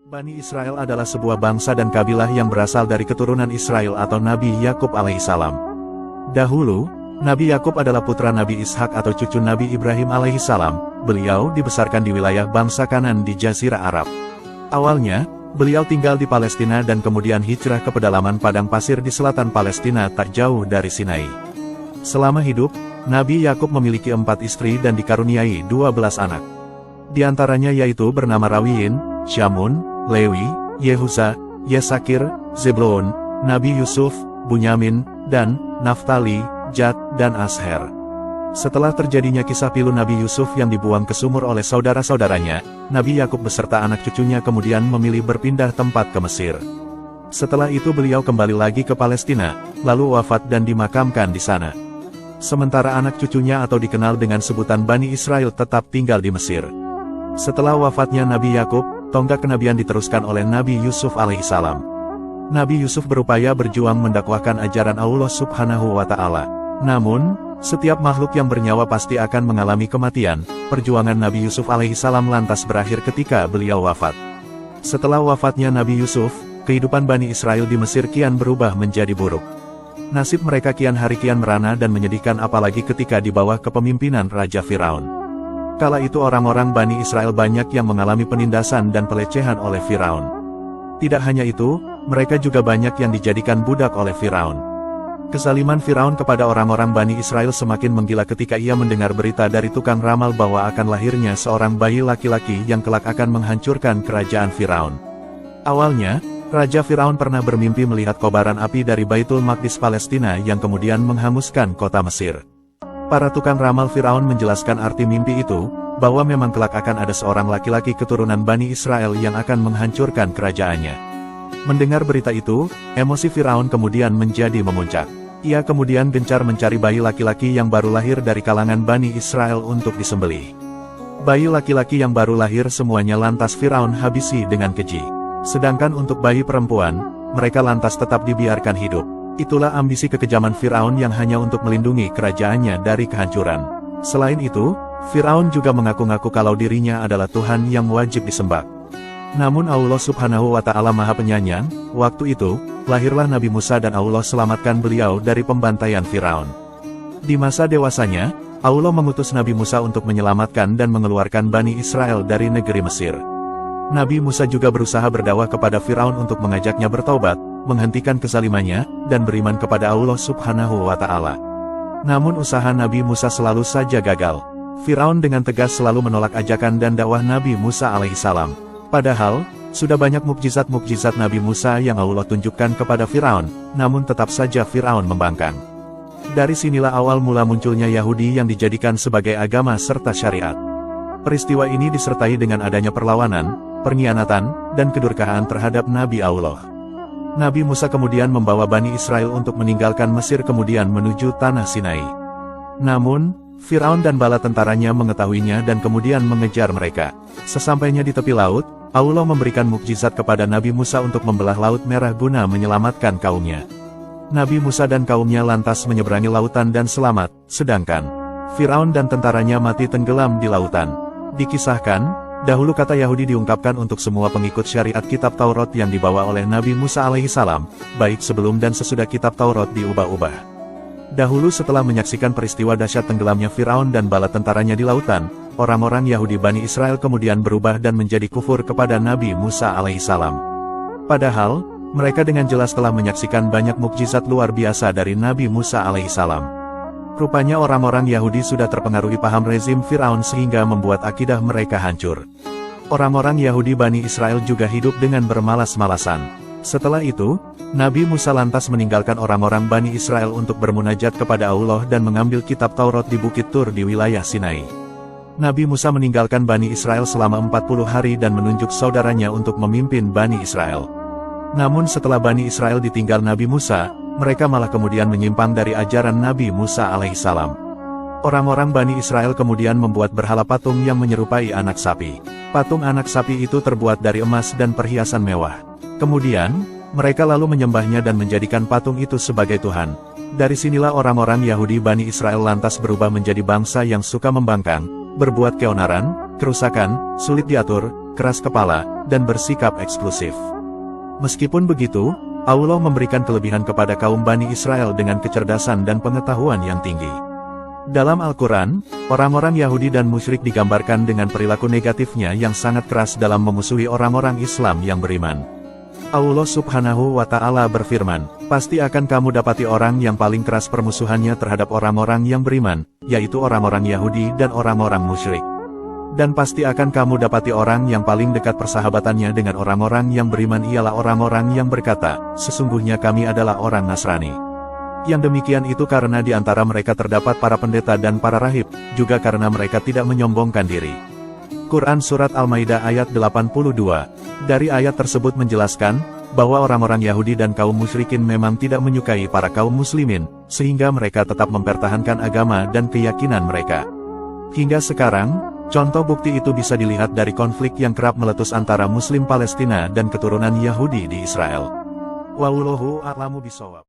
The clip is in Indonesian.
Bani Israel adalah sebuah bangsa dan kabilah yang berasal dari keturunan Israel atau Nabi Yakub alaihissalam. Dahulu, Nabi Yakub adalah putra Nabi Ishak atau cucu Nabi Ibrahim alaihissalam. Beliau dibesarkan di wilayah bangsa Kanan di Jazirah Arab. Awalnya, beliau tinggal di Palestina dan kemudian hijrah ke pedalaman padang pasir di selatan Palestina tak jauh dari Sinai. Selama hidup, Nabi Yakub memiliki 4 istri dan dikaruniai 12 anak. Di antaranya yaitu bernama Rawiyin, Syamun, Lewi, Yehusa, Yesakir, Zebulon, Nabi Yusuf, Bunyamin, dan Naftali, Gad, dan Asher. Setelah terjadinya kisah pilu Nabi Yusuf yang dibuang ke sumur oleh saudara-saudaranya, Nabi Yakub beserta anak cucunya kemudian memilih berpindah tempat ke Mesir. Setelah itu beliau kembali lagi ke Palestina, lalu wafat dan dimakamkan di sana. Sementara anak cucunya atau dikenal dengan sebutan Bani Israel tetap tinggal di Mesir. Setelah wafatnya Nabi Yakub, tonggak kenabian diteruskan oleh Nabi Yusuf alaihissalam. Nabi Yusuf berupaya berjuang mendakwahkan ajaran Allah Subhanahu wa Ta'ala. Namun, setiap makhluk yang bernyawa pasti akan mengalami kematian. Perjuangan Nabi Yusuf alaihissalam lantas berakhir ketika beliau wafat. Setelah wafatnya Nabi Yusuf, kehidupan Bani Israel di Mesir kian berubah menjadi buruk. Nasib mereka kian hari kian merana dan menyedihkan apalagi ketika di bawah kepemimpinan Raja Firaun. Kala itu orang-orang Bani Israel banyak yang mengalami penindasan dan pelecehan oleh Firaun. Tidak hanya itu, mereka juga banyak yang dijadikan budak oleh Firaun. Kezaliman Firaun kepada orang-orang Bani Israel semakin menggila ketika ia mendengar berita dari tukang ramal bahwa akan lahirnya seorang bayi laki-laki yang kelak akan menghancurkan kerajaan Firaun. Awalnya, Raja Firaun pernah bermimpi melihat kobaran api dari Baitul Maqdis Palestina yang kemudian menghanguskan kota Mesir. Para tukang ramal Firaun menjelaskan arti mimpi itu, bahwa memang kelak akan ada seorang laki-laki keturunan Bani Israel yang akan menghancurkan kerajaannya. Mendengar berita itu, emosi Firaun kemudian menjadi memuncak. Ia kemudian gencar mencari bayi laki-laki yang baru lahir dari kalangan Bani Israel untuk disembelih. Bayi laki-laki yang baru lahir semuanya lantas Firaun habisi dengan keji. Sedangkan untuk bayi perempuan, mereka lantas tetap dibiarkan hidup. Itulah ambisi kekejaman Firaun yang hanya untuk melindungi kerajaannya dari kehancuran. Selain itu, Firaun juga mengaku-ngaku kalau dirinya adalah Tuhan yang wajib disembah. Namun Allah Subhanahu wa Ta'ala Maha Penyayang. Waktu itu, lahirlah Nabi Musa dan Allah selamatkan beliau dari pembantaian Firaun. Di masa dewasanya, Allah mengutus Nabi Musa untuk menyelamatkan dan mengeluarkan Bani Israel dari negeri Mesir. Nabi Musa juga berusaha berdakwah kepada Firaun untuk mengajaknya bertaubat, menghentikan kezalimannya, dan beriman kepada Allah Subhanahu wa Ta'ala. Namun usaha Nabi Musa selalu saja gagal. Firaun dengan tegas selalu menolak ajakan dan dakwah Nabi Musa alaihissalam. Padahal, sudah banyak mukjizat-mukjizat Nabi Musa yang Allah tunjukkan kepada Firaun, namun tetap saja Firaun membangkang. Dari sinilah awal mula munculnya Yahudi yang dijadikan sebagai agama serta syariat. Peristiwa ini disertai dengan adanya perlawanan, pengkhianatan, dan kedurkaan terhadap Nabi Allah. Nabi Musa kemudian membawa Bani Israel untuk meninggalkan Mesir kemudian menuju tanah Sinai. Namun, Firaun dan bala tentaranya mengetahuinya dan kemudian mengejar mereka. Sesampainya di tepi laut, Allah memberikan mukjizat kepada Nabi Musa untuk membelah Laut Merah guna menyelamatkan kaumnya. Nabi Musa dan kaumnya lantas menyeberangi lautan dan selamat, sedangkan Firaun dan tentaranya mati tenggelam di lautan. Dikisahkan, dahulu kata Yahudi diungkapkan untuk semua pengikut syariat kitab Taurat yang dibawa oleh Nabi Musa alaihissalam, baik sebelum dan sesudah kitab Taurat diubah-ubah. Dahulu setelah menyaksikan peristiwa dahsyat tenggelamnya Firaun dan bala tentaranya di lautan, orang-orang Yahudi Bani Israel kemudian berubah dan menjadi kufur kepada Nabi Musa alaihissalam. Padahal, mereka dengan jelas telah menyaksikan banyak mukjizat luar biasa dari Nabi Musa alaihissalam. Rupanya orang-orang Yahudi sudah terpengaruhi paham rezim Firaun sehingga membuat akidah mereka hancur. Orang-orang Yahudi Bani Israel juga hidup dengan bermalas-malasan. Setelah itu, Nabi Musa lantas meninggalkan orang-orang Bani Israel untuk bermunajat kepada Allah dan mengambil kitab Taurat di Bukit Tur di wilayah Sinai. Nabi Musa meninggalkan Bani Israel selama 40 hari dan menunjuk saudaranya untuk memimpin Bani Israel. Namun setelah Bani Israel ditinggal Nabi Musa, mereka malah kemudian menyimpang dari ajaran Nabi Musa alaihissalam. Orang-orang Bani Israel kemudian membuat berhala patung yang menyerupai anak sapi. Patung anak sapi itu terbuat dari emas dan perhiasan mewah. Kemudian, mereka lalu menyembahnya dan menjadikan patung itu sebagai Tuhan. Dari sinilah orang-orang Yahudi Bani Israel lantas berubah menjadi bangsa yang suka membangkang, berbuat keonaran, kerusakan, sulit diatur, keras kepala, dan bersikap eksklusif. Meskipun begitu, Allah memberikan kelebihan kepada kaum Bani Israel dengan kecerdasan dan pengetahuan yang tinggi. Dalam Al-Quran, orang-orang Yahudi dan musyrik digambarkan dengan perilaku negatifnya yang sangat keras dalam memusuhi orang-orang Islam yang beriman. Allah Subhanahu wa Ta'ala berfirman, "Pasti akan kamu dapati orang yang paling keras permusuhannya terhadap orang-orang yang beriman, yaitu orang-orang Yahudi dan orang-orang musyrik. Dan pasti akan kamu dapati orang yang paling dekat persahabatannya dengan orang-orang yang beriman ialah orang-orang yang berkata, 'Sesungguhnya kami adalah orang Nasrani.' Yang demikian itu karena di antara mereka terdapat para pendeta dan para rahib, juga karena mereka tidak menyombongkan diri." Quran Surat Al-Maidah ayat 82. Dari ayat tersebut menjelaskan, bahwa orang-orang Yahudi dan kaum musyrikin memang tidak menyukai para kaum muslimin, sehingga mereka tetap mempertahankan agama dan keyakinan mereka. Hingga sekarang, contoh bukti itu bisa dilihat dari konflik yang kerap meletus antara Muslim Palestina dan keturunan Yahudi di Israel. Wallahu a'lamu bishawab.